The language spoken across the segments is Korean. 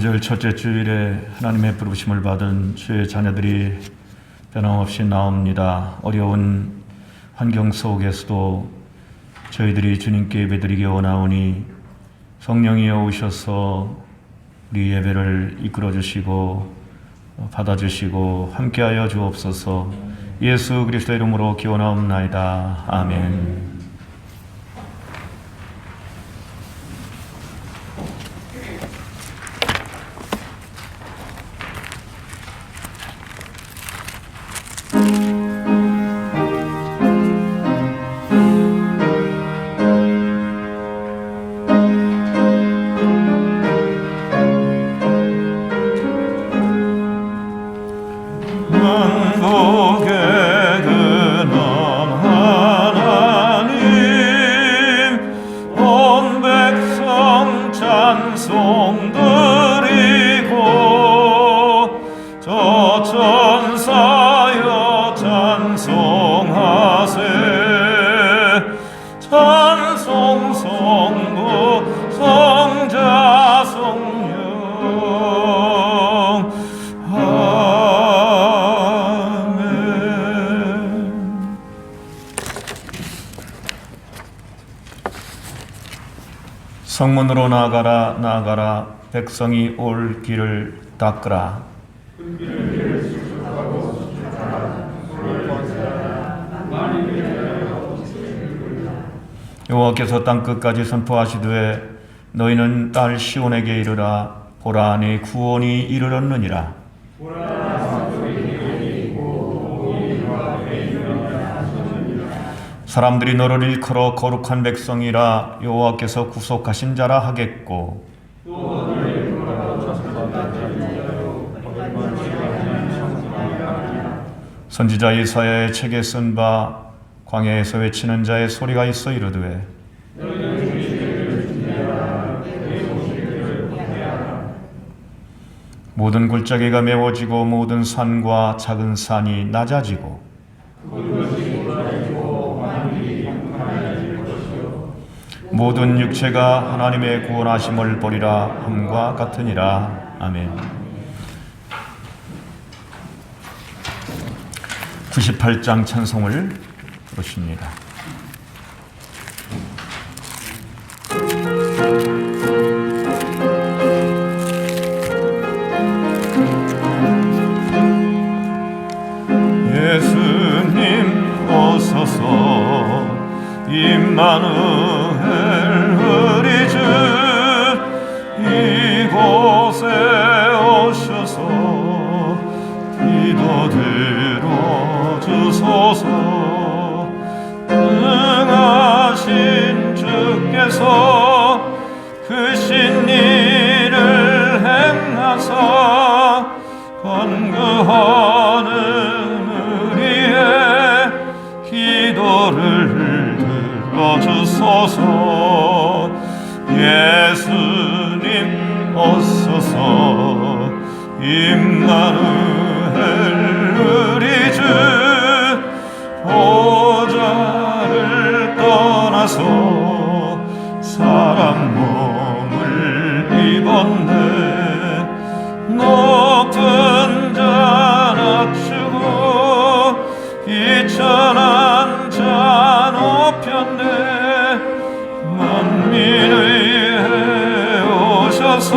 금절 첫째 주일에 하나님의 부르심을 받은 주의 자녀들이 변함없이 나옵니다. 어려운 환경 속에서도 저희들이 주님께 예배드리기 원하오니 성령이여 오셔서 우리 예배를 이끌어 주시고 받아주시고 함께하여 주옵소서. 예수 그리스도의 이름으로 기원하옵나이다. 아멘. 성문으로 나아가라 나아가라 백성이 올 길을 닦으라. 여호와께서 땅끝까지 선포하시되 너희는 딸 시온에게 이르라. 보라 네 구원이 이르렀느니라. 사람들이 너를 일컬어 거룩한 백성이라 여호와께서 구속하신 자라 하겠고, 선지자 이사야의 책에 쓴 바 광야에서 외치는 자의 소리가 있어 이르되 모든 골짜기가 메워지고 모든 산과 작은 산이 낮아지고 모든 육체가 하나님의 구원하심을 보리라 함과 같으니라. 아멘. 98장 찬송을 부르십니다. 예수님 오소서 임마누엘 우리 주 이곳에 오셔서 기도 들어주소서. 능하신 주께서 크신 일을 행하사 간구하는 우리의 기도를 들어주소서. 예수님 오소서 임마누엘 우리 주 보좌를 떠나서 사람 몸을 입었네. 높은 자 낮추고 이천한 자 높였네. 만민을 위해 오셔서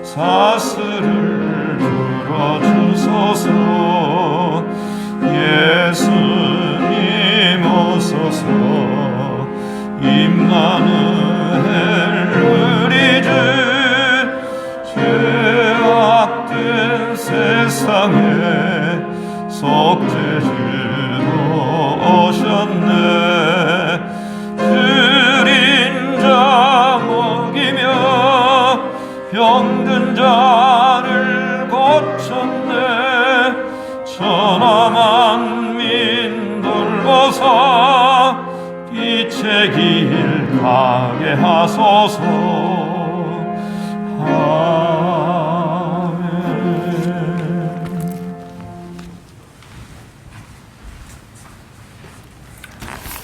사슬을 풀어주소서. 예수님 오소서 임마누엘 우리 주 죄악된 세상에 속죄주로 오셨네. 들인 자 먹이며 병든 자를 고쳤네. 천하만민 돌보사 빛의 길 가게 하소서. 아멘.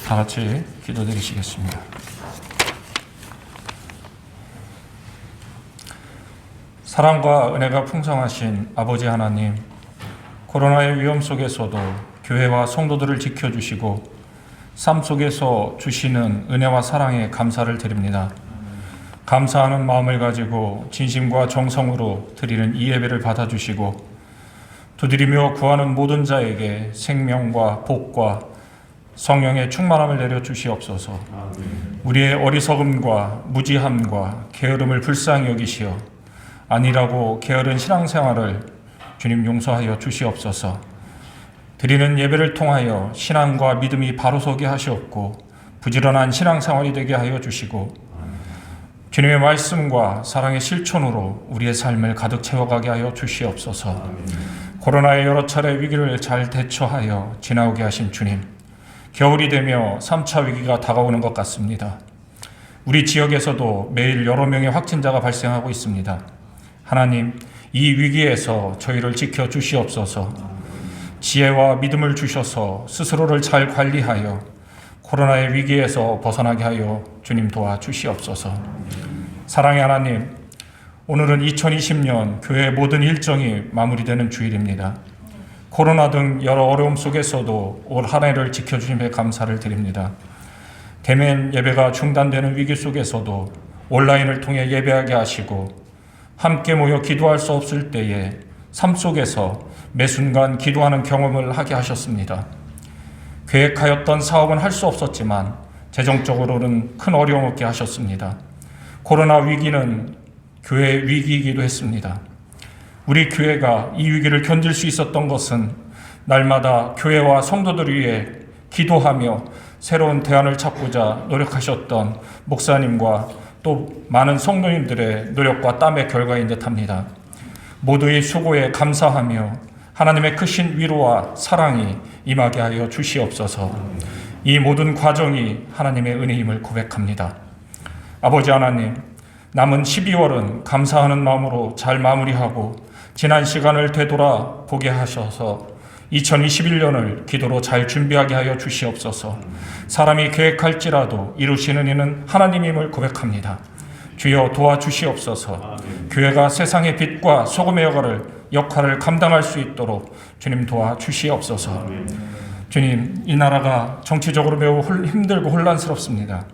다 같이 기도드리시겠습니다. 사랑과 은혜가 풍성하신 아버지 하나님, 코로나의 위험 속에서도 교회와 성도들을 지켜주시고 삶 속에서 주시는 은혜와 사랑에 감사를 드립니다. 감사하는 마음을 가지고 진심과 정성으로 드리는 이 예배를 받아주시고 두드리며 구하는 모든 자에게 생명과 복과 성령의 충만함을 내려주시옵소서. 우리의 어리석음과 무지함과 게으름을 불쌍히 여기시어 아니라고 게으른 신앙생활을 주님 용서하여 주시옵소서. 드리는 예배를 통하여 신앙과 믿음이 바로 서게 하시옵고 부지런한 신앙생활이 되게 하여 주시고 주님의 말씀과 사랑의 실천으로 우리의 삶을 가득 채워가게 하여 주시옵소서. 코로나의 여러 차례 위기를 잘 대처하여 지나오게 하신 주님, 겨울이 되며 3차 위기가 다가오는 것 같습니다. 우리 지역에서도 매일 여러 명의 확진자가 발생하고 있습니다. 하나님, 이 위기에서 저희를 지켜 주시옵소서. 지혜와 믿음을 주셔서 스스로를 잘 관리하여 코로나의 위기에서 벗어나게 하여 주님 도와주시옵소서. 사랑의 하나님, 오늘은 2020년 교회의 모든 일정이 마무리되는 주일입니다. 코로나 등 여러 어려움 속에서도 올 한 해를 지켜주심에 감사를 드립니다. 대면 예배가 중단되는 위기 속에서도 온라인을 통해 예배하게 하시고 함께 모여 기도할 수 없을 때에 삶 속에서 매 순간 기도하는 경험을 하게 하셨습니다. 계획하였던 사업은 할 수 없었지만 재정적으로는 큰 어려움 없게 하셨습니다. 코로나 위기는 교회의 위기이기도 했습니다. 우리 교회가 이 위기를 견딜 수 있었던 것은 날마다 교회와 성도들 위해 기도하며 새로운 대안을 찾고자 노력하셨던 목사님과 또 많은 성도님들의 노력과 땀의 결과인 듯합니다. 모두의 수고에 감사하며 하나님의 크신 위로와 사랑이 임하게 하여 주시옵소서. 이 모든 과정이 하나님의 은혜임을 고백합니다. 아버지 하나님, 남은 12월은 감사하는 마음으로 잘 마무리하고 지난 시간을 되돌아 보게 하셔서 2021년을 기도로 잘 준비하게 하여 주시옵소서. 사람이 계획할지라도 이루시는 이는 하나님임을 고백합니다. 주여 도와주시옵소서. 교회가 세상의 빛과 소금의 역할을 감당할 수 있도록 주님 도와주시옵소서. 주님, 이 나라가 정치적으로 매우 힘들고 혼란스럽습니다.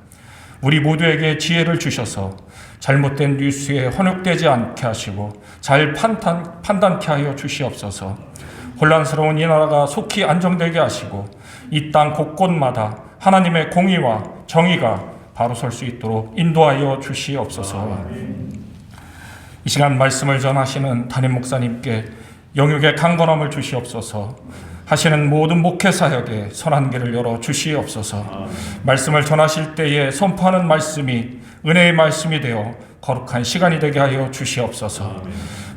우리 모두에게 지혜를 주셔서 잘못된 뉴스에 현혹되지 않게 하시고 잘 판단케 하여 주시옵소서. 혼란스러운 이 나라가 속히 안정되게 하시고 이 땅 곳곳마다 하나님의 공의와 정의가 바로 설 수 있도록 인도하여 주시옵소서. 이 시간 말씀을 전하시는 담임 목사님께 영육의 강건함을 주시옵소서. 하시는 모든 목회사역에 선한 길을 열어 주시옵소서. 말씀을 전하실 때에 선포하는 말씀이 은혜의 말씀이 되어 거룩한 시간이 되게 하여 주시옵소서.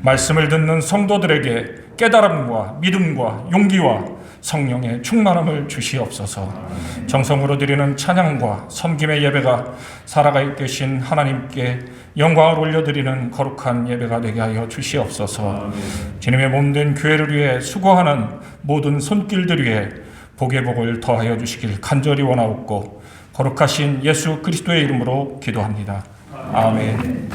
말씀을 듣는 성도들에게 깨달음과 믿음과 용기와 성령의 충만함을 주시옵소서. 정성으로 드리는 찬양과 섬김의 예배가 살아가 계신 하나님께 영광을 올려드리는 거룩한 예배가 되게 하여 주시옵소서. 주님의 몸된 교회를 위해 수고하는 모든 손길들 위해 복의 복을 더하여 주시길 간절히 원하옵고 거룩하신 예수 그리스도의 이름으로 기도합니다. 아멘.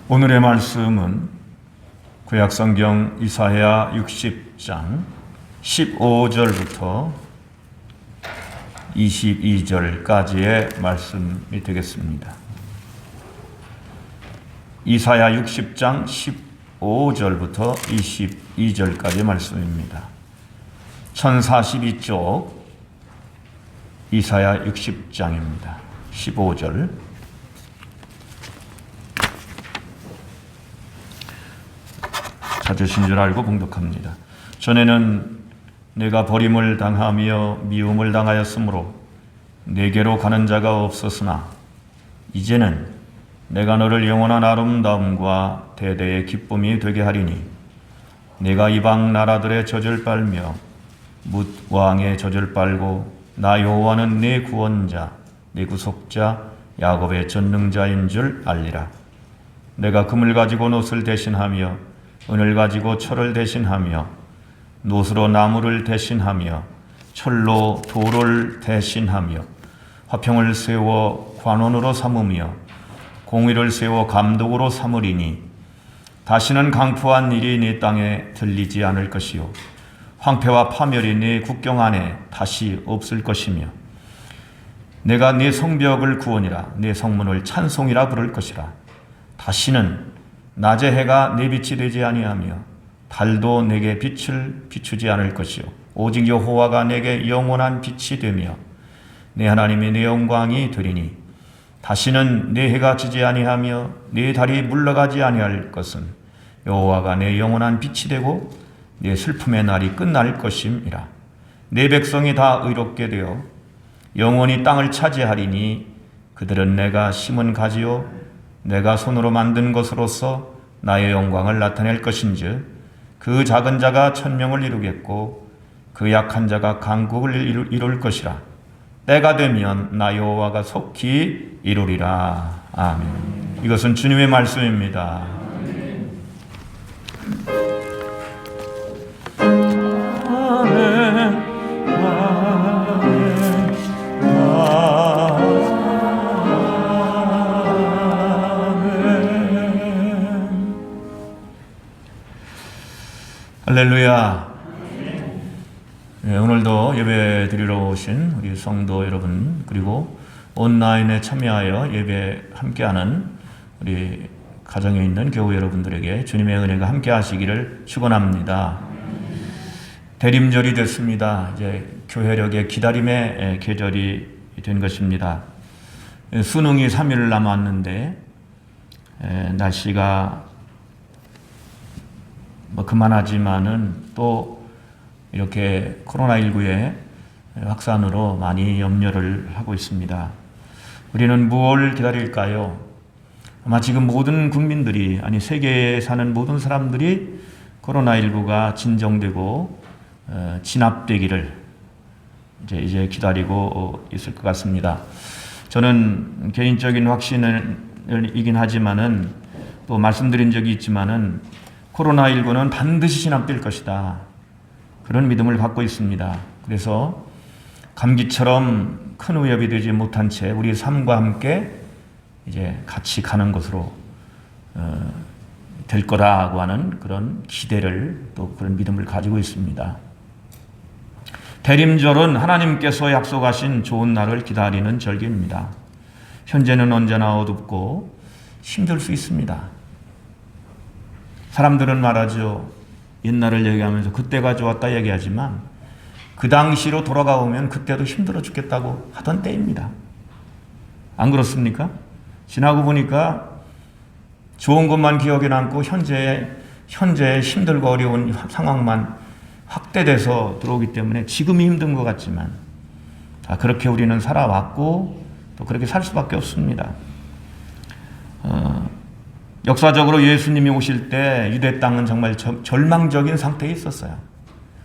오늘의 말씀은 구약성경 이사야 60장 15절부터 22절까지의 말씀이 되겠습니다. 이사야 60장 15절부터 22절까지의 말씀입니다. 1042쪽 이사야 60장입니다. 15절 찾으신 줄 알고 봉독합니다. 전에는 내가 버림을 당하며 미움을 당하였으므로 내게로 가는 자가 없었으나 이제는 내가 너를 영원한 아름다움과 대대의 기쁨이 되게 하리니 내가 이방 나라들의 젖을 빨며 뭇 왕의 젖을 빨고 나 여호와는 내 구원자 내 구속자 야곱의 전능자인 줄 알리라. 내가 금을 가지고 놋을 대신하며 은을 가지고 철을 대신하며 놋으로 나무를 대신하며 철로 돌을 대신하며 화평을 세워 관원으로 삼으며 공의를 세워 감독으로 삼으리니 다시는 강포한 일이 네 땅에 들리지 않을 것이요 황폐와 파멸이 네 국경 안에 다시 없을 것이며 내가 네 성벽을 구원이라 네 성문을 찬송이라 부를 것이라. 다시는 낮의 해가 내 빛이 되지 아니하며 달도 내게 빛을 비추지 않을 것이요 오직 여호와가 내게 영원한 빛이 되며 내 하나님이 내 영광이 되리니 다시는 내 해가 지지 아니하며 내 달이 물러가지 아니할 것은 여호와가 내 영원한 빛이 되고 내 슬픔의 날이 끝날 것임이라. 내 백성이 다 의롭게 되어 영원히 땅을 차지하리니 그들은 내가 심은 가지요 내가 손으로 만든 것으로서 나의 영광을 나타낼 것인즉 그 작은 자가 천명을 이루겠고 그 약한 자가 강국을 이룰 것이라. 때가 되면 나 여호와가 속히 이루리라. 아멘. 이것은 주님의 말씀입니다. 아멘. 할렐루야. 네, 오늘도 예배 드리러 오신 우리 성도 여러분 그리고 온라인에 참여하여 예배 함께하는 우리 가정에 있는 교우 여러분들에게 주님의 은혜가 함께 하시기를 축원합니다. 대림절이 됐습니다. 이제 교회력의 기다림의 계절이 된 것입니다. 수능이 3일 남았는데 날씨가 그만하지만은 또 이렇게 코로나19의 확산으로 많이 염려를 하고 있습니다. 우리는 무엇을 기다릴까요? 아마 지금 모든 국민들이 아니 세계에 사는 모든 사람들이 코로나19가 진정되고 진압되기를 이제 기다리고 있을 것 같습니다. 저는 개인적인 확신이긴 하지만은 또 말씀드린 적이 있지만은 코로나19는 반드시 진압될 것이다. 그런 믿음을 갖고 있습니다. 그래서 감기처럼 큰 위협이 되지 못한 채 우리 삶과 함께 이제 같이 가는 것으로 될 거라고 하는 그런 기대를 또 그런 믿음을 가지고 있습니다. 대림절은 하나님께서 약속하신 좋은 날을 기다리는 절기입니다. 현재는 언제나 어둡고 힘들 수 있습니다. 사람들은 말하죠. 옛날을 얘기하면서 그때가 좋았다 얘기하지만 그 당시로 돌아가 보면 그때도 힘들어 죽겠다고 하던 때입니다. 안 그렇습니까? 지나고 보니까 좋은 것만 기억에 남고 현재 힘들고 어려운 상황만 확대돼서 들어오기 때문에 지금이 힘든 것 같지만 그렇게 우리는 살아왔고 또 그렇게 살 수밖에 없습니다. 역사적으로 예수님이 오실 때 유대 땅은 정말 절망적인 상태에 있었어요.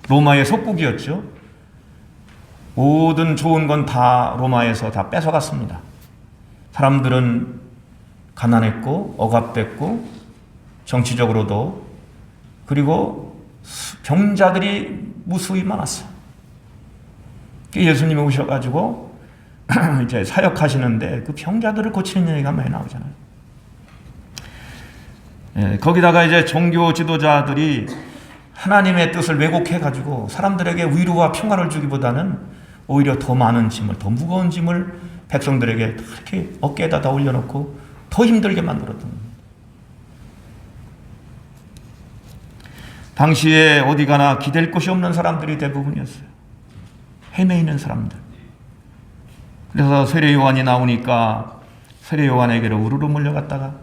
로마의 속국이었죠. 모든 좋은 건 다 로마에서 다 뺏어갔습니다. 사람들은 가난했고 억압됐고 정치적으로도 그리고 병자들이 무수히 많았어요. 예수님이 오셔가지고 이제 사역하시는데 그 병자들을 고치는 얘기가 많이 나오잖아요. 거기다가 이제 종교 지도자들이 하나님의 뜻을 왜곡해가지고 사람들에게 위로와 평화를 주기보다는 오히려 더 많은 짐을, 더 무거운 짐을 백성들에게 이렇게 어깨에다 다 올려놓고 더 힘들게 만들었던 겁니다. 당시에 어디 가나 기댈 곳이 없는 사람들이 대부분이었어요. 헤매이는 사람들. 그래서 세례 요한이 나오니까 세례 요한에게로 우르르 몰려갔다가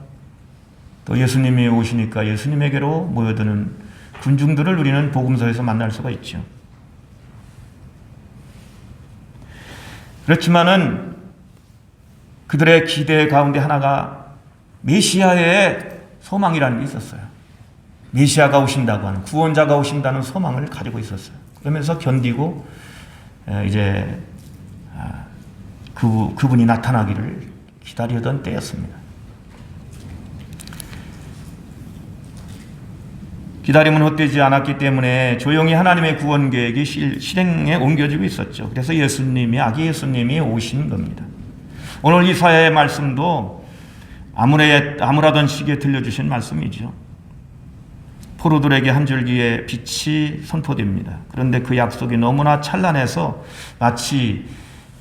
또 예수님이 오시니까 예수님에게로 모여드는 군중들을 우리는 복음서에서 만날 수가 있죠. 그렇지만은 그들의 기대 가운데 하나가 메시아의 소망이라는 게 있었어요. 메시아가 오신다고 하는 구원자가 오신다는 소망을 가지고 있었어요. 그러면서 견디고 이제 그분이 나타나기를 기다리던 때였습니다. 기다림은 헛되지 않았기 때문에 조용히 하나님의 구원 계획이 실행에 옮겨지고 있었죠. 그래서 아기 예수님이 오신 겁니다. 오늘 이사야의 말씀도 아무라던 시기에 들려주신 말씀이죠. 포로들에게 한 줄기의 빛이 선포됩니다. 그런데 그 약속이 너무나 찬란해서 마치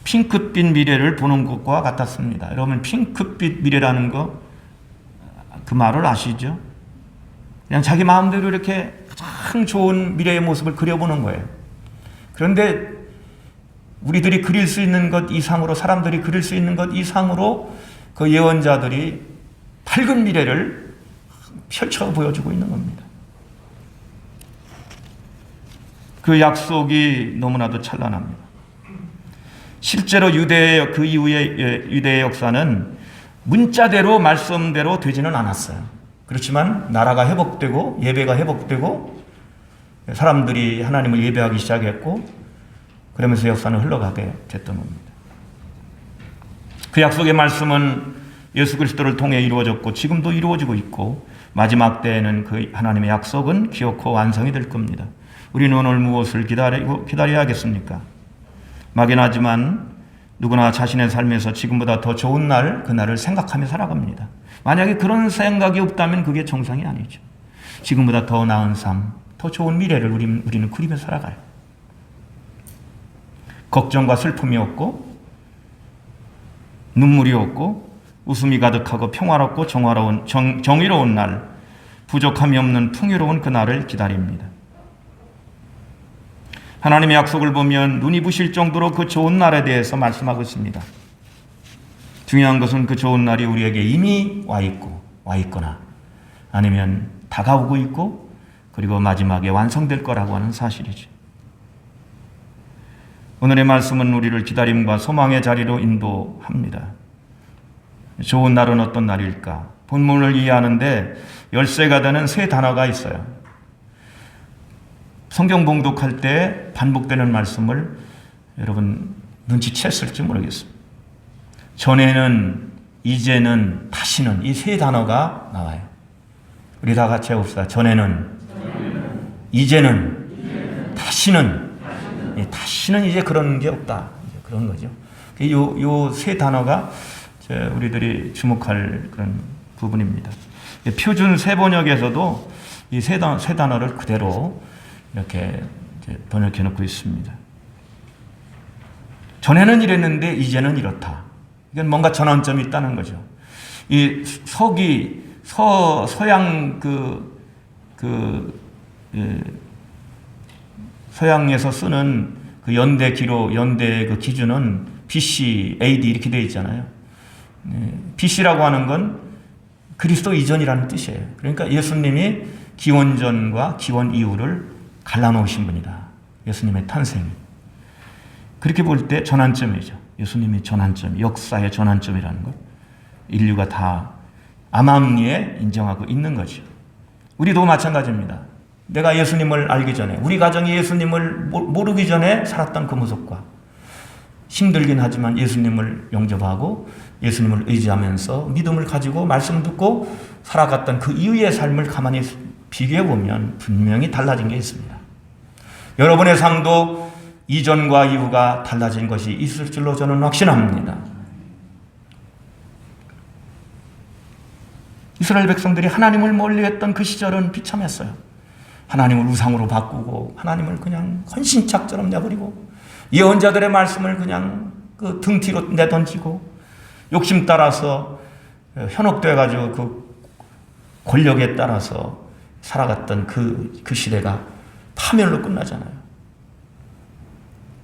핑크빛 미래를 보는 것과 같았습니다. 여러분, 핑크빛 미래라는 그 말을 아시죠? 그냥 자기 마음대로 이렇게 가장 좋은 미래의 모습을 그려보는 거예요. 그런데 우리들이 그릴 수 있는 것 이상으로, 사람들이 그릴 수 있는 것 이상으로 그 예언자들이 밝은 미래를 펼쳐 보여주고 있는 겁니다. 그 약속이 너무나도 찬란합니다. 실제로 그 이후의 유대의 역사는 문자대로 말씀대로 되지는 않았어요. 그렇지만 나라가 회복되고 예배가 회복되고 사람들이 하나님을 예배하기 시작했고 그러면서 역사는 흘러가게 됐던 겁니다. 그 약속의 말씀은 예수 그리스도를 통해 이루어졌고 지금도 이루어지고 있고 마지막 때에는 그 하나님의 약속은 기어코 완성이 될 겁니다. 우리는 오늘 무엇을 기다려야겠습니까? 막연하지만 누구나 자신의 삶에서 지금보다 더 좋은 그날을 생각하며 살아갑니다. 만약에 그런 생각이 없다면 그게 정상이 아니죠. 지금보다 더 나은 삶, 더 좋은 미래를 우리는 그리며 살아가요. 걱정과 슬픔이 없고 눈물이 없고 웃음이 가득하고 평화롭고 정의로운 날, 부족함이 없는 풍요로운 그날을 기다립니다. 하나님의 약속을 보면 눈이 부실 정도로 그 좋은 날에 대해서 말씀하고 있습니다. 중요한 것은 그 좋은 날이 우리에게 이미 와 있거나 아니면 다가오고 있고 그리고 마지막에 완성될 거라고 하는 사실이죠. 오늘의 말씀은 우리를 기다림과 소망의 자리로 인도합니다. 좋은 날은 어떤 날일까? 본문을 이해하는데 열쇠가 되는 세 단어가 있어요. 성경 봉독할 때 반복되는 말씀을 여러분 눈치챘을지 모르겠습니다. 전에는, 이제는, 다시는 이 세 단어가 나와요. 우리 다 같이 해봅시다. 전에는, 이제는, 다시는. 다시는 이제 그런 게 없다. 그런 거죠. 요 세 단어가 우리들이 주목할 그런 부분입니다. 표준 세번역에서도 이 세 단어를 그대로 이렇게 번역해 놓고 있습니다. 전에는 이랬는데 이제는 이렇다. 이건 뭔가 전환점이 있다는 거죠. 이 서양 서양에서 쓰는 그 연대 그 기준은 BC, AD 이렇게 되어 있잖아요. BC라고 하는 건 그리스도 이전이라는 뜻이에요. 그러니까 예수님이 기원 전과 기원 이후를 갈라놓으신 분이다. 예수님의 탄생이. 그렇게 볼 때 전환점이죠. 예수님의 전환점, 역사의 전환점이라는 것. 인류가 다 암암리에 인정하고 있는 거죠. 우리도 마찬가지입니다. 내가 예수님을 알기 전에, 우리 가정이 예수님을 모르기 전에 살았던 그 모습과 힘들긴 하지만 예수님을 영접하고 예수님을 의지하면서 믿음을 가지고 말씀 듣고 살아갔던 그 이후의 삶을 가만히 비교해 보면 분명히 달라진 게 있습니다. 여러분의 삶도 이전과 이후가 달라진 것이 있을 줄로 저는 확신합니다. 이스라엘 백성들이 하나님을 멀리했던 그 시절은 비참했어요. 하나님을 우상으로 바꾸고 하나님을 그냥 헌신짝처럼 내버리고 예언자들의 말씀을 그냥 그 등 뒤로 내던지고 욕심 따라서 현혹돼가지고 그 권력에 따라서 살아갔던 그 시대가 파멸로 끝나잖아요.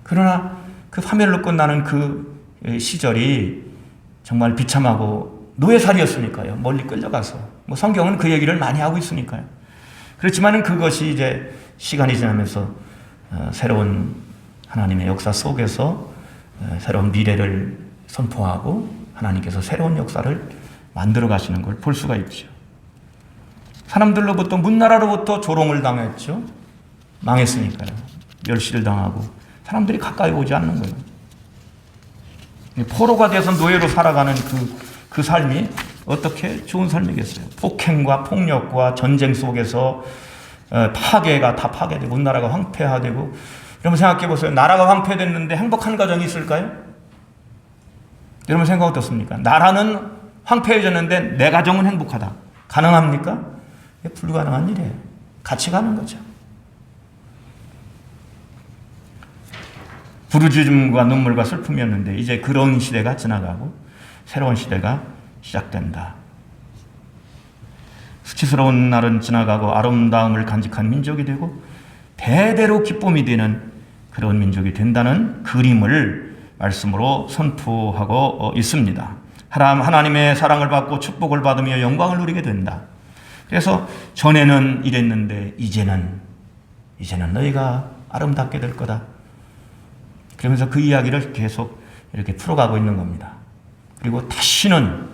그러나 그 파멸로 끝나는 그 시절이 정말 비참하고 노예살이었으니까요. 멀리 끌려가서. 성경은 그 얘기를 많이 하고 있으니까요. 그렇지만 그것이 이제 시간이 지나면서 새로운 하나님의 역사 속에서 새로운 미래를 선포하고 하나님께서 새로운 역사를 만들어 가시는 걸 볼 수가 있죠. 사람들로부터 문나라로부터 조롱을 당했죠. 망했으니까요. 멸시를 당하고 사람들이 가까이 오지 않는 거예요. 포로가 돼서 노예로 살아가는 그 삶이 어떻게 좋은 삶이겠어요? 폭행과 폭력과 전쟁 속에서 파괴가 다 파괴되고 나라가 황폐화되고, 여러분 생각해 보세요. 나라가 황폐됐는데 행복한 가정이 있을까요? 여러분 생각 어떻습니까? 나라는 황폐해졌는데 내 가정은 행복하다. 가능합니까? 불가능한 일이에요. 같이 가는 거죠. 부르짖음과 눈물과 슬픔이었는데 이제 그런 시대가 지나가고 새로운 시대가 시작된다. 수치스러운 날은 지나가고 아름다움을 간직한 민족이 되고 대대로 기쁨이 되는 그런 민족이 된다는 그림을 말씀으로 선포하고 있습니다. 하나님의 사랑을 받고 축복을 받으며 영광을 누리게 된다. 그래서 전에는 이랬는데 이제는 너희가 아름답게 될 거다. 그러면서 그 이야기를 계속 이렇게 풀어가고 있는 겁니다. 그리고 다시는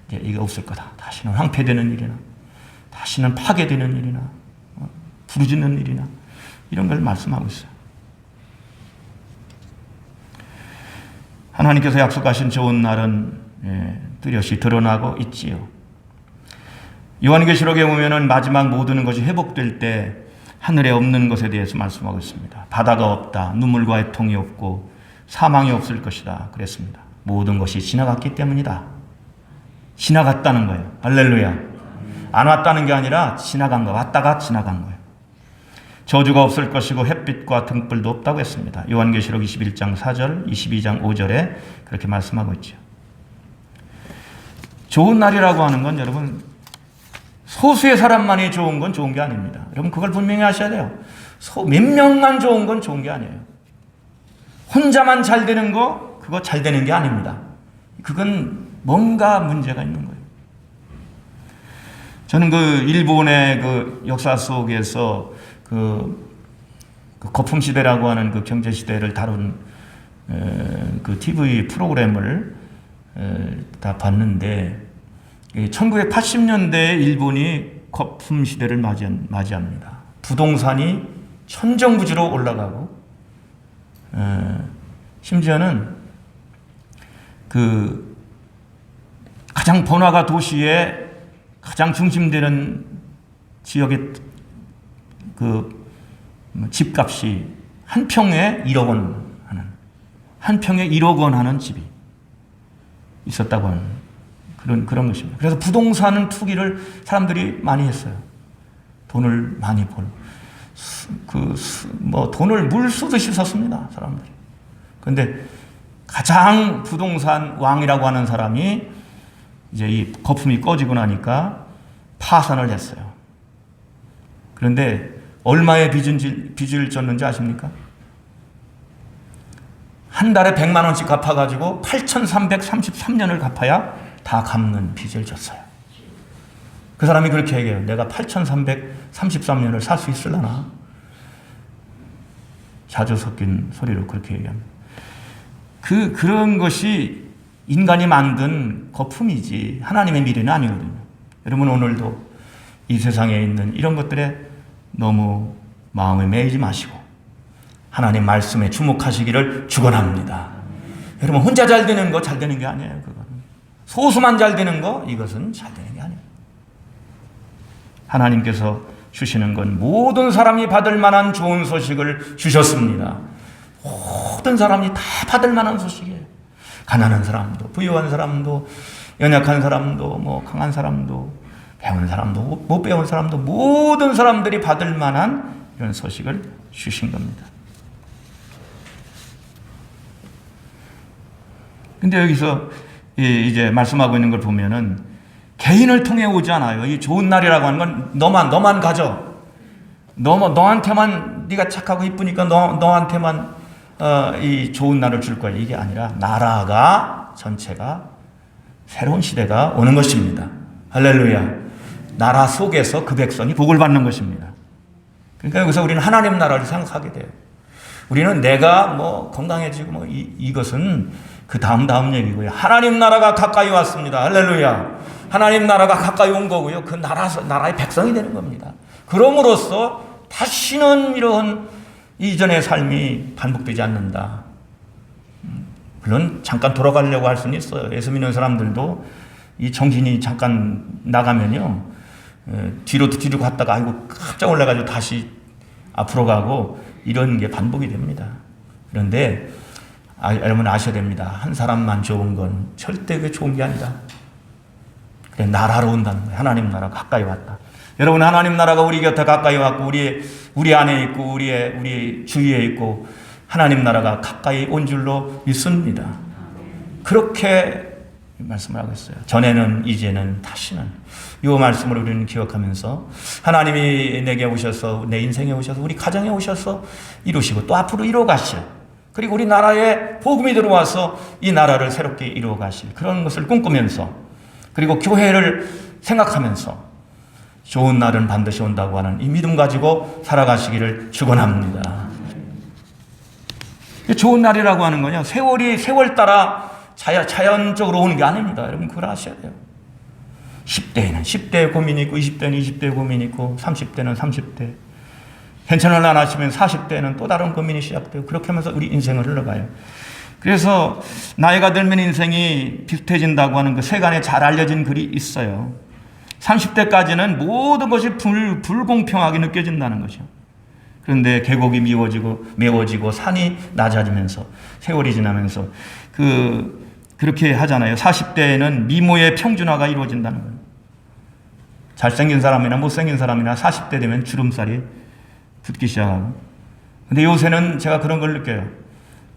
이제 이게 없을 거다. 다시는 황폐되는 일이나, 다시는 파괴되는 일이나, 부르짖는 일이나, 이런 걸 말씀하고 있어요. 하나님께서 약속하신 좋은 날은 뚜렷이 드러나고 있지요. 요한계시록에 보면은 마지막 모든 것이 회복될 때 하늘에 없는 것에 대해서 말씀하고 있습니다. 바다가 없다. 눈물과 애통이 없고 사망이 없을 것이다. 그랬습니다. 모든 것이 지나갔기 때문이다. 지나갔다는 거예요. 할렐루야. 안 왔다는 게 아니라 지나간 거. 왔다가 지나간 거예요. 저주가 없을 것이고 햇빛과 등불도 없다고 했습니다. 요한계시록 21장 4절, 22장 5절에 그렇게 말씀하고 있죠. 좋은 날이라고 하는 건 여러분 소수의 사람만이 좋은 건 좋은 게 아닙니다. 여러분 그걸 분명히 아셔야 돼요. 몇 명만 좋은 건 좋은 게 아니에요. 혼자만 잘 되는 거 그거 잘 되는 게 아닙니다. 그건 뭔가 문제가 있는 거예요. 저는 그 일본의 그 역사 속에서 그 거품 시대라고 하는 그 경제 시대를 다룬 그 TV 프로그램을 다 봤는데 1980년대에 일본이 거품 시대를 맞이합니다. 부동산이 천정부지로 올라가고 심지어는 그 가장 번화가 도시의 가장 중심되는 지역의 그 집값이 한 평에 1억 원 하는 집이 있었다고 하는 그런 것입니다. 그래서 부동산 투기를 사람들이 많이 했어요. 돈을 많이 돈을 물 쏘듯이 썼습니다, 사람들이. 그런데 가장 부동산 왕이라고 하는 사람이 이제 이 거품이 꺼지고 나니까 파산을 했어요. 그런데 얼마의 빚을 졌는지 아십니까? 한 달에 100만 원씩 갚아가지고 8,333년을 갚아야 다 갚는 빚을 졌어요. 그 사람이 그렇게 얘기해요. 내가 8,333년을 살 수 있을라나? 자주 섞인 소리로 그렇게 얘기합니다. 그런 것이 인간이 만든 거품이지 하나님의 미래는 아니거든요. 여러분 오늘도 이 세상에 있는 이런 것들에 너무 마음에 매이지 마시고 하나님 말씀에 주목하시기를 축원합니다. 여러분 혼자 잘 되는 거 잘 되는 게 아니에요. 그거는 소수만 잘 되는 거 이것은 잘 되는 게 아니에요. 하나님께서 주시는 건 모든 사람이 받을 만한 좋은 소식을 주셨습니다. 모든 사람이 다 받을 만한 소식이에요. 가난한 사람도, 부유한 사람도, 연약한 사람도, 강한 사람도, 배운 사람도, 못 배운 사람도, 모든 사람들이 받을 만한 이런 소식을 주신 겁니다. 근데 여기서 이제 말씀하고 있는 걸 보면은 개인을 통해 오지 않아요. 이 좋은 날이라고 하는 건 너만 가져. 너한테만 네가 착하고 이쁘니까 너한테만 이 좋은 날을 줄 거야. 이게 아니라 나라가 전체가 새로운 시대가 오는 것입니다. 할렐루야. 나라 속에서 그 백성이 복을 받는 것입니다. 그러니까 여기서 우리는 하나님 나라를 생각하게 돼요. 우리는 내가 건강해지고 이것은 그 다음 얘기고요. 하나님 나라가 가까이 왔습니다. 할렐루야. 하나님 나라가 가까이 온 거고요. 그 나라의 백성이 되는 겁니다. 그럼으로써 다시는 이런 이전의 삶이 반복되지 않는다. 물론 잠깐 돌아가려고 할 수는 있어요. 예수 믿는 사람들도 이 정신이 잠깐 나가면요, 뒤로 갔다가 아이고 깜짝 놀라가지고 다시 앞으로 가고 이런 게 반복이 됩니다. 그런데 여러분 아셔야 됩니다. 한 사람만 좋은 건 절대 그게 좋은 게 아니다. 그래, 나라로 온다는 거예요. 하나님 나라가 가까이 왔다. 여러분, 하나님 나라가 우리 곁에 가까이 왔고 우리 안에 있고 우리 주위에 있고 하나님 나라가 가까이 온 줄로 믿습니다. 그렇게 말씀을 하고 있어요. 전에는, 이제는, 다시는. 이 말씀을 우리는 기억하면서 하나님이 내게 오셔서, 내 인생에 오셔서, 우리 가정에 오셔서 이루시고 또 앞으로 이루어 가실, 그리고 우리 나라에 복음이 들어와서 이 나라를 새롭게 이루어 가실 그런 것을 꿈꾸면서, 그리고 교회를 생각하면서 좋은 날은 반드시 온다고 하는 이 믿음 가지고 살아가시기를 축원합니다. 좋은 날이라고 하는 거냐, 세월 따라 자연적으로 오는 게 아닙니다. 여러분 그걸 아셔야 돼요. 10대에는 10대의 고민이 있고, 20대는 20대의 고민이 있고, 30대는 30대, 괜찮을 안 하시면 40대는 또 다른 고민이 시작되고, 그렇게 하면서 우리 인생을 흘러가요. 그래서 나이가 들면 인생이 비슷해진다고 하는 그 세간에 잘 알려진 글이 있어요. 30대까지는 모든 것이 불공평하게 느껴진다는 거죠. 그런데 계곡이 메워지고 산이 낮아지면서 세월이 지나면서 그렇게 하잖아요. 40대에는 미모의 평준화가 이루어진다는 거예요. 잘생긴 사람이나 못생긴 사람이나 40대 되면 주름살이 붙기 시작하고. 근데 요새는 제가 그런 걸 느껴요.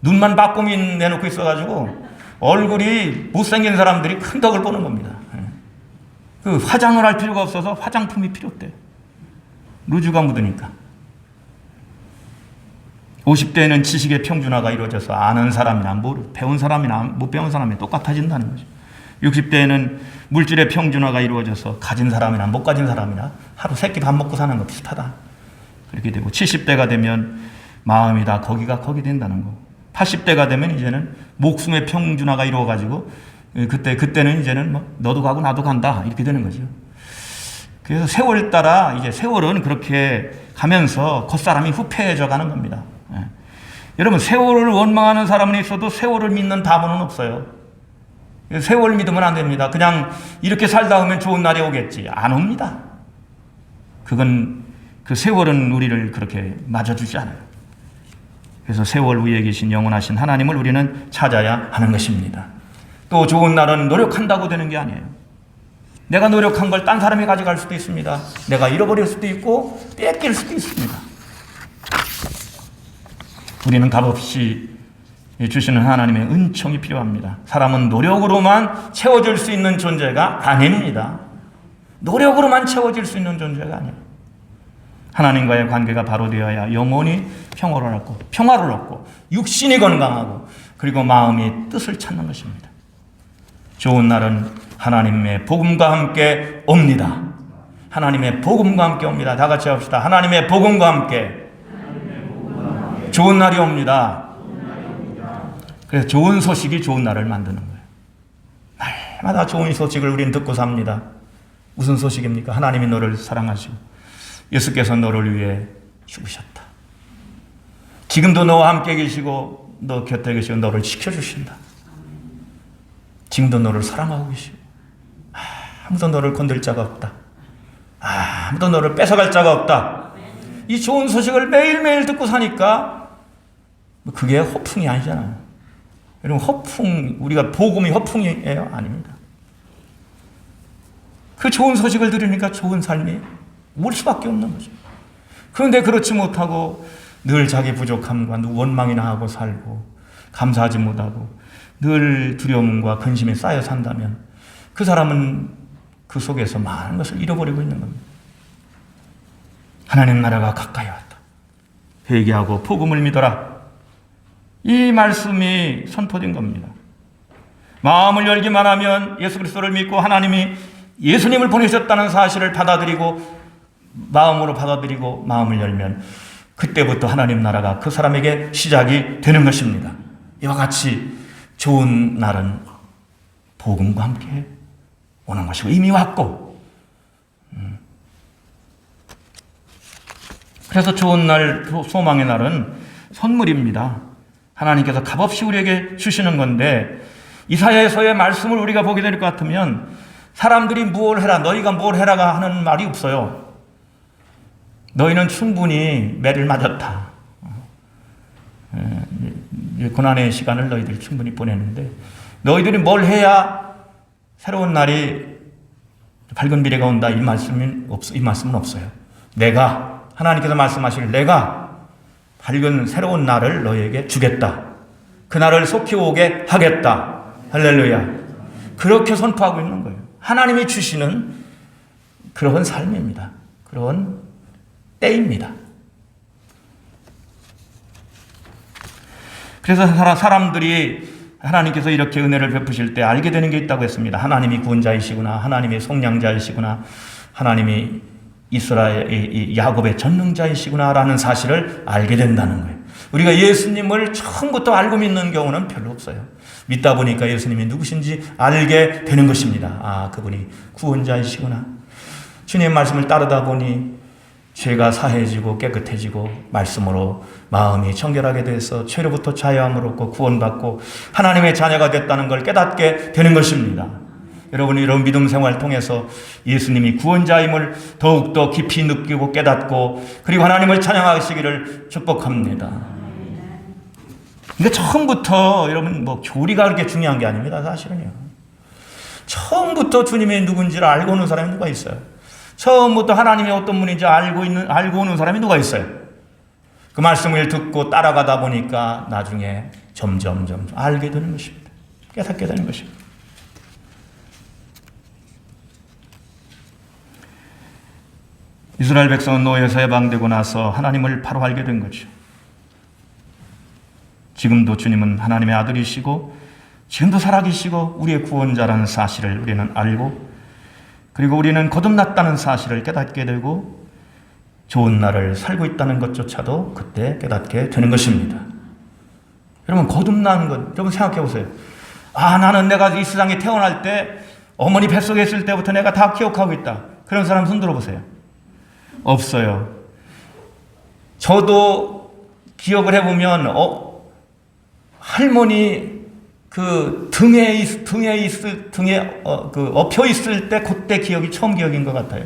눈만 빠꾸민 내놓고 있어가지고 얼굴이 못생긴 사람들이 큰 덕을 보는 겁니다. 그 화장을 할 필요가 없어서 화장품이 필요 없대요. 루즈가 묻으니까. 50대에는 지식의 평준화가 이루어져서 아는 사람이나 배운 사람이나 못 배운 사람이 똑같아진다는 거죠. 60대에는 물질의 평준화가 이루어져서 가진 사람이나 못 가진 사람이나 하루 세끼 밥 먹고 사는 거 비슷하다. 그렇게 되고, 70대가 되면 마음이 다 거기 된다는 거. 80대가 되면 이제는 목숨의 평준화가 이루어가지고 그때는 이제는 너도 가고 나도 간다 이렇게 되는 거죠. 그래서 세월 따라 이제 세월은 그렇게 가면서 겉사람이 후패해져 가는 겁니다. 여러분, 세월을 원망하는 사람은 있어도 세월을 믿는 바보는 없어요. 세월을 믿으면 안 됩니다. 그냥 이렇게 살다 보면 좋은 날이 오겠지. 안 옵니다. 그 세월은 우리를 그렇게 맞아주지 않아요. 그래서 세월 위에 계신 영원하신 하나님을 우리는 찾아야 하는 것입니다. 또 좋은 날은 노력한다고 되는 게 아니에요. 내가 노력한 걸 딴 사람이 가져갈 수도 있습니다. 내가 잃어버릴 수도 있고 뺏길 수도 있습니다. 우리는 값없이 주시는 하나님의 은총이 필요합니다. 사람은 노력으로만 채워질 수 있는 존재가 아닙니다. 노력으로만 채워질 수 있는 존재가 아니에요. 하나님과의 관계가 바로 되어야 영혼이 평화를 얻고 육신이 건강하고 그리고 마음이 뜻을 찾는 것입니다. 좋은 날은 하나님의 복음과 함께 옵니다. 하나님의 복음과 함께 옵니다. 다 같이 합시다. 하나님의 복음과 함께 좋은 날이 옵니다. 그래서 좋은 소식이 좋은 날을 만드는 거예요. 날마다 좋은 소식을 우리는 듣고 삽니다. 무슨 소식입니까? 하나님이 너를 사랑하시고 예수께서 너를 위해 죽으셨다. 지금도 너와 함께 계시고 너 곁에 계시고 너를 지켜주신다. 지금도 너를 사랑하고 계시고 아무도 너를 건들 자가 없다. 아무도 너를 뺏어갈 자가 없다. 이 좋은 소식을 매일매일 듣고 사니까 그게 허풍이 아니잖아요. 여러분, 우리가 복음이 허풍이에요? 아닙니다. 그 좋은 소식을 들으니까 좋은 삶이 올 수밖에 없는 거죠. 그런데 그렇지 못하고 늘 자기 부족함과 원망이나 하고 살고 감사하지 못하고 늘 두려움과 근심에 쌓여 산다면 그 사람은 그 속에서 많은 것을 잃어버리고 있는 겁니다. 하나님 나라가 가까이 왔다. 회개하고 복음을 믿어라. 이 말씀이 선포된 겁니다. 마음을 열기만 하면 예수 그리스도를 믿고 하나님이 예수님을 보내셨다는 사실을 마음으로 받아들이고 마음을 열면 그때부터 하나님 나라가 그 사람에게 시작이 되는 것입니다. 이와 같이 좋은 날은 복음과 함께 오는 것이고 이미 왔고 그래서 좋은 날, 소망의 날은 선물입니다. 하나님께서 값없이 우리에게 주시는 건데, 이사야에서의 말씀을 우리가 보게 될 것 같으면 사람들이 뭘 해라, 너희가 뭘 해라가 하는 말이 없어요. 너희는 충분히 매를 맞았다. 고난의 시간을 너희들이 충분히 보냈는데, 너희들이 뭘 해야 새로운 날이 밝은 미래가 온다, 이 말씀은 없어요. 내가, 하나님께서 말씀하실 내가 밝은 새로운 날을 너희에게 주겠다. 그 날을 속히 오게 하겠다. 할렐루야. 그렇게 선포하고 있는 거예요. 하나님이 주시는 그런 삶입니다. 그런 때입니다. 그래서 사람들이 하나님께서 이렇게 은혜를 베푸실 때 알게 되는 게 있다고 했습니다. 하나님이 구원자이시구나, 하나님이 속량자이시구나, 하나님이 이스라엘 야곱의 전능자이시구나 라는 사실을 알게 된다는 거예요. 우리가 예수님을 처음부터 알고 믿는 경우는 별로 없어요. 믿다 보니까 예수님이 누구신지 알게 되는 것입니다. 아, 그분이 구원자이시구나. 주님의 말씀을 따르다 보니 죄가 사해지고 깨끗해지고 말씀으로 마음이 청결하게 돼서 죄로부터 자유함을 얻고 구원받고 하나님의 자녀가 됐다는 걸 깨닫게 되는 것입니다. 여러분이 이런 믿음 생활을 통해서 예수님이 구원자임을 더욱더 깊이 느끼고 깨닫고 그리고 하나님을 찬양하시기를 축복합니다. 그러니까 처음부터 여러분 교리가 그렇게 중요한 게 아닙니다. 사실은요. 처음부터 주님이 누군지를 알고 오는 사람이 누가 있어요? 처음부터 하나님이 어떤 분인지 알고 오는 사람이 누가 있어요? 그 말씀을 듣고 따라가다 보니까 나중에 점점 알게 되는 것입니다. 깨닫게 되는 것입니다. 이스라엘 백성은 노예에서 해방되고 나서 하나님을 바로 알게 된 거죠. 지금도 주님은 하나님의 아들이시고 지금도 살아계시고 우리의 구원자라는 사실을 우리는 알고 그리고 우리는 거듭났다는 사실을 깨닫게 되고 좋은 날을 살고 있다는 것조차도 그때 깨닫게 되는 것입니다. 여러분 거듭난 것 여러분 생각해 보세요. 아, 나는 내가 이 세상에 태어날 때 어머니 뱃속에 있을 때부터 내가 다 기억하고 있다. 그런 사람 손 들어보세요. 없어요. 저도 기억을 해보면 할머니 그 등에 엎혀 있을 때 그때 기억이 처음 기억인 것 같아요.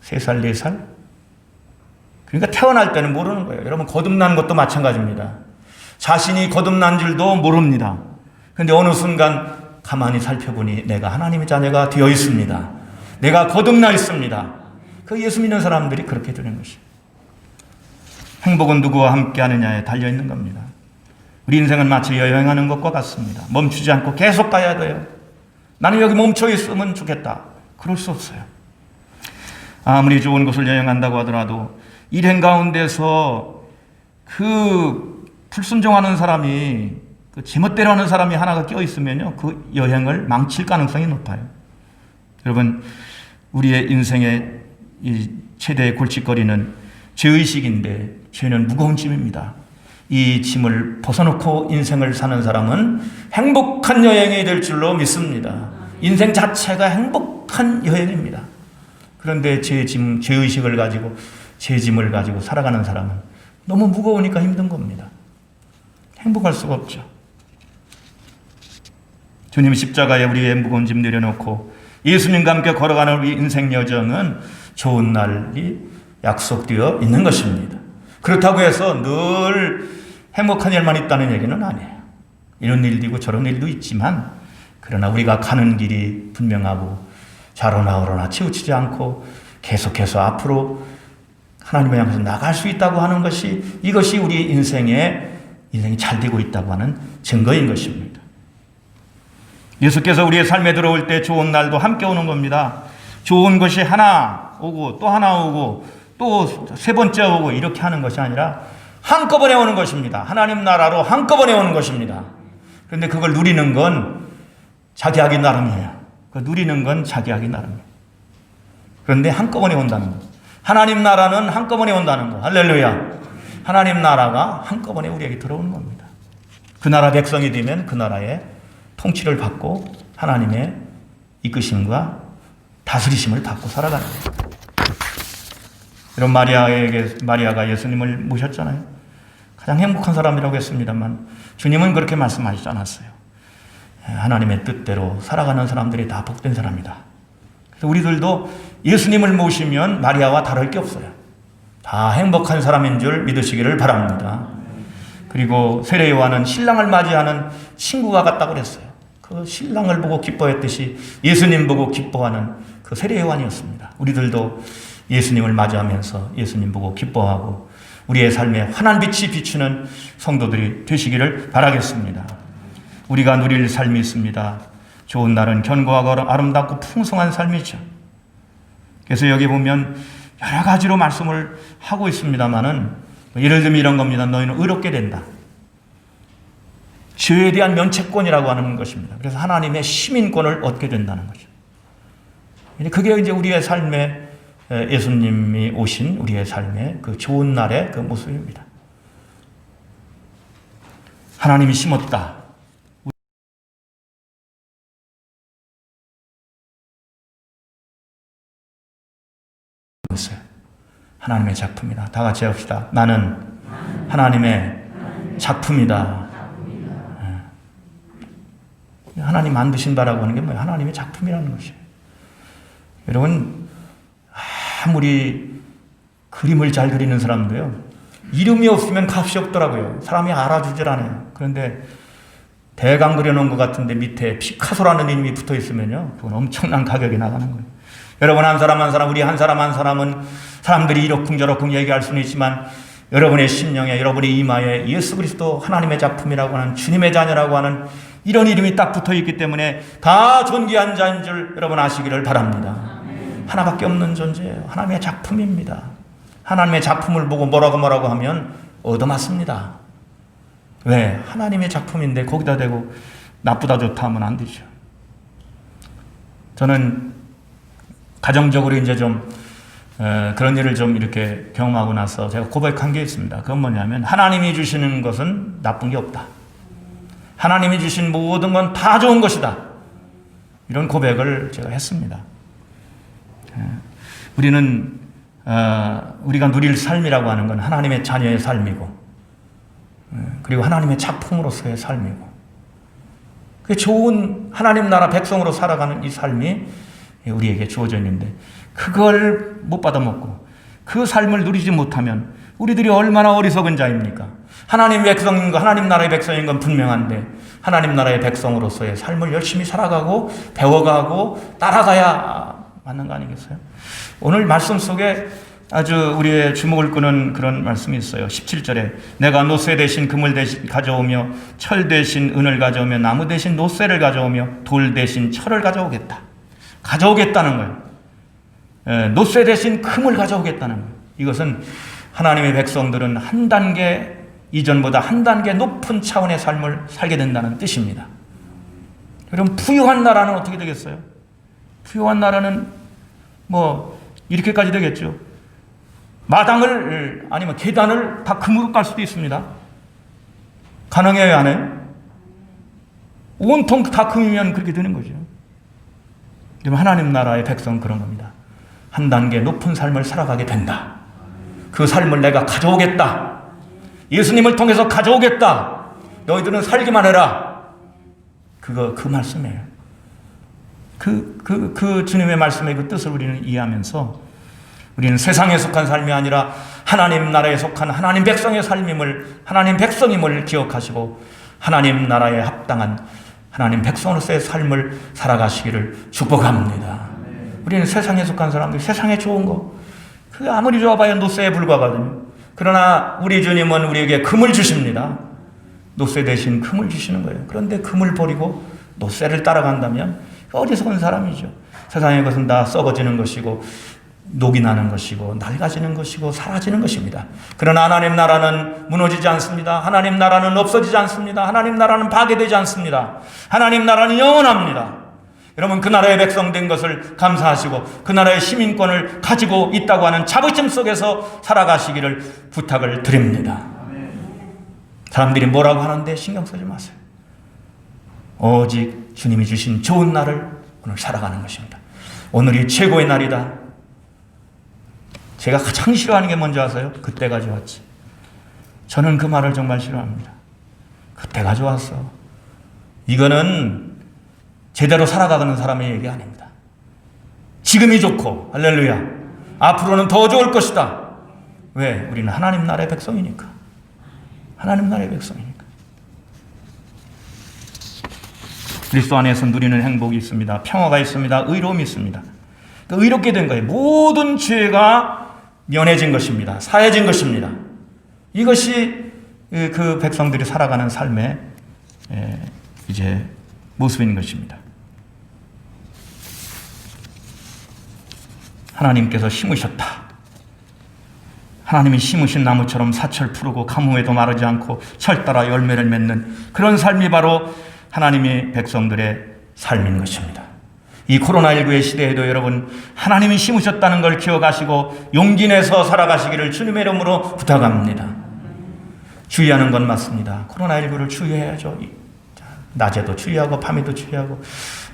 3살, 4살. 그러니까 태어날 때는 모르는 거예요. 여러분 거듭난 것도 마찬가지입니다. 자신이 거듭난 줄도 모릅니다. 그런데 어느 순간 가만히 살펴보니 내가 하나님의 자녀가 되어 있습니다. 내가 거듭나 있습니다. 그 예수 믿는 사람들이 그렇게 되는 것이에요. 행복은 누구와 함께 하느냐에 달려있는 겁니다. 우리 인생은 마치 여행하는 것과 같습니다. 멈추지 않고 계속 가야 돼요. 나는 여기 멈춰 있으면 좋겠다. 그럴 수 없어요. 아무리 좋은 곳을 여행한다고 하더라도 일행 가운데서 그 불순종하는 사람이 그 제멋대로 하는 사람이 하나가 껴있으면요 그 여행을 망칠 가능성이 높아요. 여러분 우리의 인생의 이 최대의 골칫거리는 죄의식인데 죄는 무거운 짐입니다. 이 짐을 벗어놓고 인생을 사는 사람은 행복한 여행이 될 줄로 믿습니다. 인생 자체가 행복한 여행입니다. 그런데 죄의식을 가지고 죄짐을 가지고 살아가는 사람은 너무 무거우니까 힘든 겁니다. 행복할 수가 없죠. 주님 십자가에 우리의 무거운 짐 내려놓고 예수님과 함께 걸어가는 우리 인생 여정은 좋은 날이 약속되어 있는 것입니다. 그렇다고 해서 늘 행복한 일만 있다는 얘기는 아니에요. 이런 일도 있고 저런 일도 있지만 그러나 우리가 가는 길이 분명하고 좌로나 우로나 치우치지 않고 계속해서 앞으로 하나님을 향해서 나갈 수 있다고 하는 것이 이것이 우리 인생이 잘 되고 있다고 하는 증거인 것입니다. 예수께서 우리의 삶에 들어올 때 좋은 날도 함께 오는 겁니다. 좋은 것이 하나 오고 또 하나 오고 또 세 번째 오고 이렇게 하는 것이 아니라 한꺼번에 오는 것입니다. 하나님 나라로 한꺼번에 오는 것입니다. 그런데 그걸 누리는 건 자기 하기 나름이에요. 누리는 건 자기 하기 나름이에요. 그런데 한꺼번에 온다는 거. 하나님 나라는 한꺼번에 온다는 거. 할렐루야. 하나님 나라가 한꺼번에 우리에게 들어오는 겁니다. 그 나라 백성이 되면 그 나라의 통치를 받고 하나님의 이끄심과 다스리심을 받고 살아가는 거예요. 여러분, 마리아가 예수님을 모셨잖아요. 가장 행복한 사람이라고 했습니다만 주님은 그렇게 말씀하시지 않았어요. 하나님의 뜻대로 살아가는 사람들이 다 복된 사람이다. 그래서 우리들도 예수님을 모시면 마리아와 다를 게 없어요. 다 행복한 사람인 줄 믿으시기를 바랍니다. 그리고 세례 요한은 신랑을 맞이하는 친구가 같다고 그랬어요. 그 신랑을 보고 기뻐했듯이 예수님 보고 기뻐하는 그 세례 요한이었습니다. 우리들도 예수님을 맞이하면서 예수님 보고 기뻐하고 우리의 삶에 환한 빛이 비추는 성도들이 되시기를 바라겠습니다. 우리가 누릴 삶이 있습니다. 좋은 날은 견고하고 아름답고 풍성한 삶이죠. 그래서 여기 보면 여러 가지로 말씀을 하고 있습니다만은 예를 들면 이런 겁니다. 너희는 의롭게 된다. 죄에 대한 면책권이라고 하는 것입니다. 그래서 하나님의 시민권을 얻게 된다는 거죠. 그게 이제 우리의 삶에 예수님이 오신 우리의 삶의 그 좋은 날의 그 모습입니다. 하나님이 심었다. 하나님의 작품이다. 다 같이 합시다. 나는 하나님의 작품이다. 하나님 만드신 바라고 하는 게 뭐예요? 하나님의 작품이라는 것이에요. 여러분, 아무리 그림을 잘 그리는 사람도요, 이름이 없으면 값이 없더라고요. 사람이 알아주질 않아요. 그런데 대강 그려놓은 것 같은데 밑에 피카소라는 이름이 붙어 있으면요, 그건 엄청난 가격이 나가는 거예요. 여러분, 한 사람 한 사람, 우리 한 사람 한 사람은 사람들이 이러쿵저러쿵 얘기할 수는 있지만 여러분의 심령에, 여러분의 이마에 예수 그리스도 하나님의 작품이라고 하는 주님의 자녀라고 하는 이런 이름이 딱 붙어 있기 때문에 다 존귀한 자인 줄 여러분 아시기를 바랍니다. 하나밖에 없는 존재예요. 하나님의 작품입니다. 하나님의 작품을 보고 뭐라고 하면 얻어맞습니다. 왜? 하나님의 작품인데 거기다 대고 나쁘다 좋다 하면 안 되죠. 저는 가정적으로 이제 좀 그런 일을 좀 이렇게 경험하고 나서 제가 고백한 게 있습니다. 그건 뭐냐면 하나님이 주시는 것은 나쁜 게 없다. 하나님이 주신 모든 건 다 좋은 것이다. 이런 고백을 제가 했습니다. 우리는 우리가 누릴 삶이라고 하는 건 하나님의 자녀의 삶이고 그리고 하나님의 작품으로서의 삶이고 그 좋은 하나님 나라 백성으로 살아가는 이 삶이 우리에게 주어져 있는데 그걸 못 받아먹고 그 삶을 누리지 못하면 우리들이 얼마나 어리석은 자입니까? 하나님 백성인 거, 하나님 나라의 백성인 건 분명한데 하나님 나라의 백성으로서의 삶을 열심히 살아가고 배워가고 따라가야 맞는 거 아니겠어요? 오늘 말씀 속에 아주 우리의 주목을 끄는 그런 말씀이 있어요. 17절에 내가 노쇠 대신 금을 대신 가져오며 철 대신 은을 가져오며 나무 대신 노쇠를 가져오며 돌 대신 철을 가져오겠다. 가져오겠다는 거예요. 노쇠 대신 금을 가져오겠다는 거예요. 이것은 하나님의 백성들은 한 단계 이전보다 한 단계 높은 차원의 삶을 살게 된다는 뜻입니다. 그럼 부유한 나라는 어떻게 되겠어요? 부유한 나라는 뭐 이렇게까지 되겠죠. 마당을 아니면 계단을 다 금으로 깔 수도 있습니다. 가능해요, 안 해요? 온통 다 금이면 그렇게 되는 거죠. 그러면 하나님 나라의 백성은 그런 겁니다. 한 단계 높은 삶을 살아가게 된다. 그 삶을 내가 가져오겠다. 예수님을 통해서 가져오겠다. 너희들은 살기만 해라. 그 말씀이에요. 그 주님의 말씀의 그 뜻을 우리는 이해하면서 우리는 세상에 속한 삶이 아니라 하나님 나라에 속한 하나님 백성의 삶임을, 하나님 백성임을 기억하시고 하나님 나라에 합당한 하나님 백성으로서의 삶을 살아가시기를 축복합니다. 우리는 세상에 속한 사람들, 세상에 좋은 거, 그 아무리 좋아봐야 노쇠에 불과하거든요. 그러나 우리 주님은 우리에게 금을 주십니다. 노쇠 대신 금을 주시는 거예요. 그런데 금을 버리고 노쇠를 따라간다면 어리석은 사람이죠. 세상의 것은 다 썩어지는 것이고 녹이 나는 것이고 낡아지는 것이고 사라지는 것입니다. 그러나 하나님 나라는 무너지지 않습니다. 하나님 나라는 없어지지 않습니다. 하나님 나라는 파괴되지 않습니다. 하나님 나라는 영원합니다. 여러분, 그 나라의 백성 된 것을 감사하시고 그 나라의 시민권을 가지고 있다고 하는 자부심 속에서 살아가시기를 부탁을 드립니다. 사람들이 뭐라고 하는데 신경 쓰지 마세요. 오직 주님이 주신 좋은 날을 오늘 살아가는 것입니다. 오늘이 최고의 날이다. 제가 가장 싫어하는 게 뭔지 아세요? 그때가 좋았지. 저는 그 말을 정말 싫어합니다. 그때가 좋았어. 이거는 제대로 살아가는 사람의 얘기 아닙니다. 지금이 좋고 할렐루야. 앞으로는 더 좋을 것이다. 왜? 우리는 하나님 나라의 백성이니까. 하나님 나라의 백성이니까. 그리스도 안에서 누리는 행복이 있습니다. 평화가 있습니다. 의로움이 있습니다. 의롭게 된 거예요. 모든 죄가 면해진 것입니다. 사해진 것입니다. 이것이 그 백성들이 살아가는 삶의 이제 모습인 것입니다. 하나님께서 심으셨다. 하나님이 심으신 나무처럼 사철 푸르고 가뭄에도 마르지 않고 철 따라 열매를 맺는 그런 삶이 바로 하나님의 백성들의 삶인 것입니다. 이 코로나19의 시대에도 여러분 하나님이 심으셨다는 걸 기억하시고 용기 내서 살아가시기를 주님의 이름으로 부탁합니다. 주의하는 건 맞습니다. 코로나19를 주의해야죠. 낮에도 주의하고 밤에도 주의하고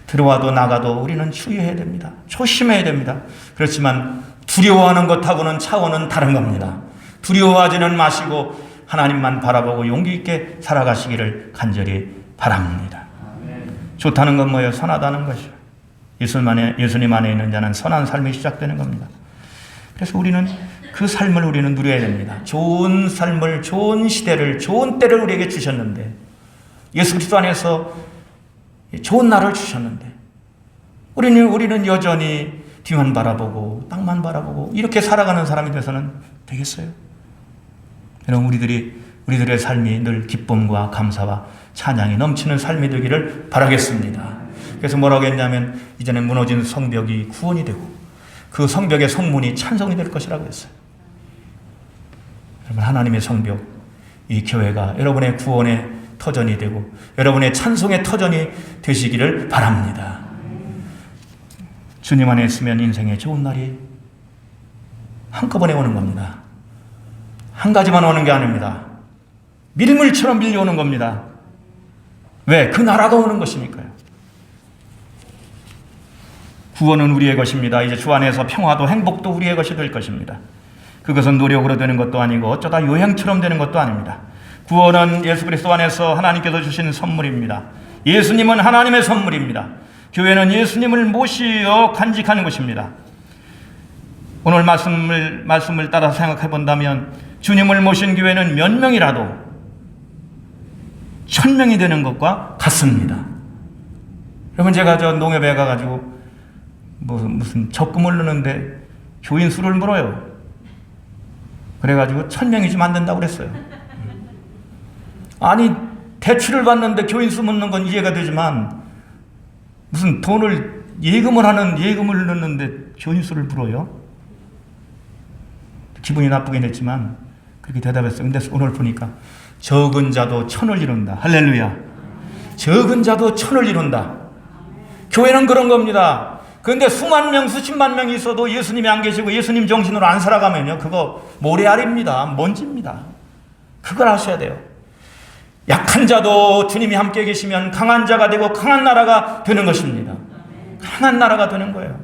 들어와도 나가도 우리는 주의해야 됩니다. 조심해야 됩니다. 그렇지만 두려워하는 것하고는 차원은 다른 겁니다. 두려워하지는 마시고 하나님만 바라보고 용기 있게 살아가시기를 간절히 바랍니다. 좋다는 건 뭐예요? 선하다는 것이요. 예수님 안에 있는 자는 선한 삶이 시작되는 겁니다. 그래서 우리는 그 삶을 우리는 누려야 됩니다. 좋은 삶을, 좋은 시대를, 좋은 때를 우리에게 주셨는데 예수 그리스도 안에서 좋은 날을 주셨는데 우리는 여전히 뒤만 바라보고 땅만 바라보고 이렇게 살아가는 사람이 돼서는 되겠어요? 여러분 우리들의 삶이 늘 기쁨과 감사와 찬양이 넘치는 삶이 되기를 바라겠습니다. 그래서 뭐라고 했냐면 이제는 무너진 성벽이 구원이 되고 그 성벽의 성문이 찬송이 될 것이라고 했어요. 여러분 하나님의 성벽, 이 교회가 여러분의 구원의 터전이 되고 여러분의 찬송의 터전이 되시기를 바랍니다. 주님 안에 있으면 인생의 좋은 날이 한꺼번에 오는 겁니다. 한 가지만 오는 게 아닙니다. 밀물처럼 밀려오는 겁니다. 왜? 그 나라가 오는 것이니까요. 구원은 우리의 것입니다. 이제 주 안에서 평화도 행복도 우리의 것이 될 것입니다. 그것은 노력으로 되는 것도 아니고 어쩌다 요행처럼 되는 것도 아닙니다. 구원은 예수 그리스도 안에서 하나님께서 주신 선물입니다. 예수님은 하나님의 선물입니다. 교회는 예수님을 모시어 간직하는 것입니다. 오늘 말씀을 따라 생각해 본다면 주님을 모신 교회는 몇 명이라도 1000명이 되는 것과 같습니다. 여러분 제가 저 농협에 가가지고 무슨 적금을 넣는데 교인 수를 물어요. 그래가지고 1000명이 좀 안 된다고 그랬어요. 아니 대출을 받는데 교인 수 묻는 건 이해가 되지만 무슨 돈을 예금을 넣는데 교인 수를 물어요? 기분이 나쁘긴 했지만 그렇게 대답했어요. 근데 오늘 보니까 적은 자도 천을 이룬다. 할렐루야. 적은 자도 천을 이룬다. 교회는 그런 겁니다. 그런데 수만 명, 수십만 명이 있어도 예수님이 안 계시고 예수님 정신으로 안 살아가면요. 그거 모래알입니다. 먼지입니다. 그걸 아셔야 돼요. 약한 자도 주님이 함께 계시면 강한 자가 되고 강한 나라가 되는 것입니다. 강한 나라가 되는 거예요.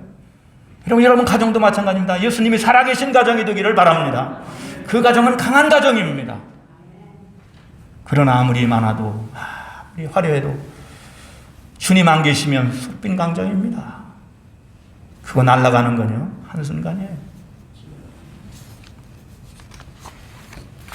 여러분 가정도 마찬가지입니다. 예수님이 살아계신 가정이 되기를 바랍니다. 그 가정은 강한 가정입니다. 그러나 아무리 많아도 아무리 화려해도 주님 안 계시면 숯빈 강정입니다. 그거 날아가는 거요 한순간이에요.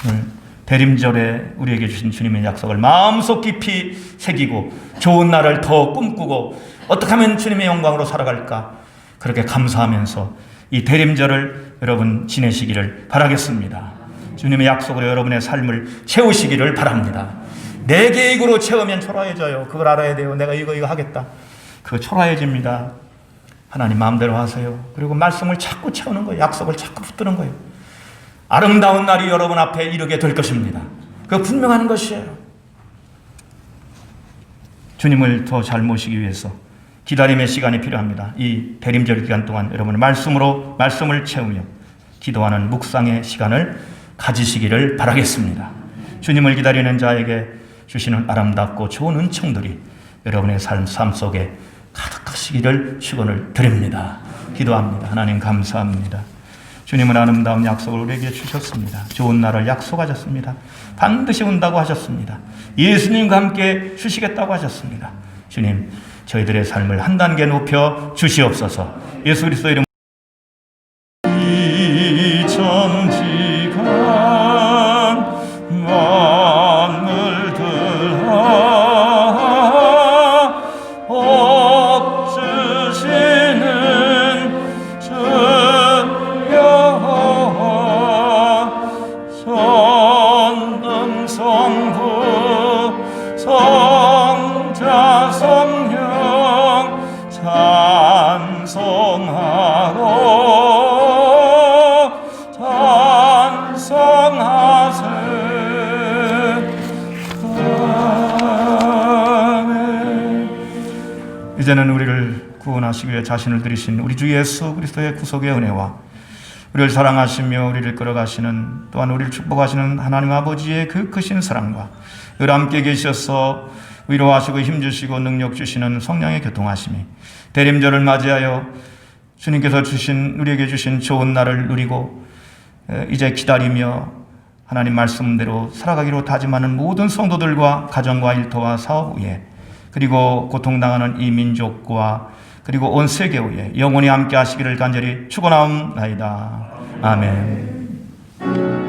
오늘 대림절에 우리에게 주신 주님의 약속을 마음속 깊이 새기고 좋은 날을 더 꿈꾸고 어떻게 하면 주님의 영광으로 살아갈까 그렇게 감사하면서 이 대림절을 여러분 지내시기를 바라겠습니다. 주님의 약속으로 여러분의 삶을 채우시기를 바랍니다. 내 계획으로 채우면 초라해져요. 그걸 알아야 돼요. 내가 이거 하겠다. 그거 초라해집니다. 하나님 마음대로 하세요. 그리고 말씀을 자꾸 채우는 거예요. 약속을 자꾸 붙드는 거예요. 아름다운 날이 여러분 앞에 이르게 될 것입니다. 그거 분명한 것이에요. 주님을 더 잘 모시기 위해서 기다림의 시간이 필요합니다. 이 대림절 기간 동안 여러분의 말씀을 채우며 기도하는 묵상의 시간을 가지시기를 바라겠습니다. 주님을 기다리는 자에게 주시는 아름답고 좋은 은총들이 여러분의 삶 속에 가득하시기를 축원을 드립니다. 기도합니다. 하나님 감사합니다. 주님은 아름다운 약속을 우리에게 주셨습니다. 좋은 날을 약속하셨습니다. 반드시 온다고 하셨습니다. 예수님과 함께 주시겠다고 하셨습니다. 주님, 저희들의 삶을 한 단계 높여 주시옵소서. 예수 그리스도 이름. 이 천지간 만물들 주시는 주 여호와 성등성부 성자 성령 찬송하고 찬송하세. 아멘. 이제는 우리를 구원하시기 위해 자신을 들이신 우리 주 예수 그리스도의 구속의 은혜와 우리를 사랑하시며 우리를 끌어가시는, 또한 우리를 축복하시는 하나님 아버지의 그 크신 사랑과 늘 함께 계셔서 위로하시고 힘주시고 능력 주시는 성령의 교통하심이 대림절을 맞이하여 주님께서 우리에게 주신 좋은 날을 누리고 이제 기다리며 하나님 말씀대로 살아가기로 다짐하는 모든 성도들과 가정과 일터와 사업 위에, 그리고 고통당하는 이 민족과 그리고 온 세계 위에 영원히 함께 하시기를 간절히 축원하옵나이다. 아멘.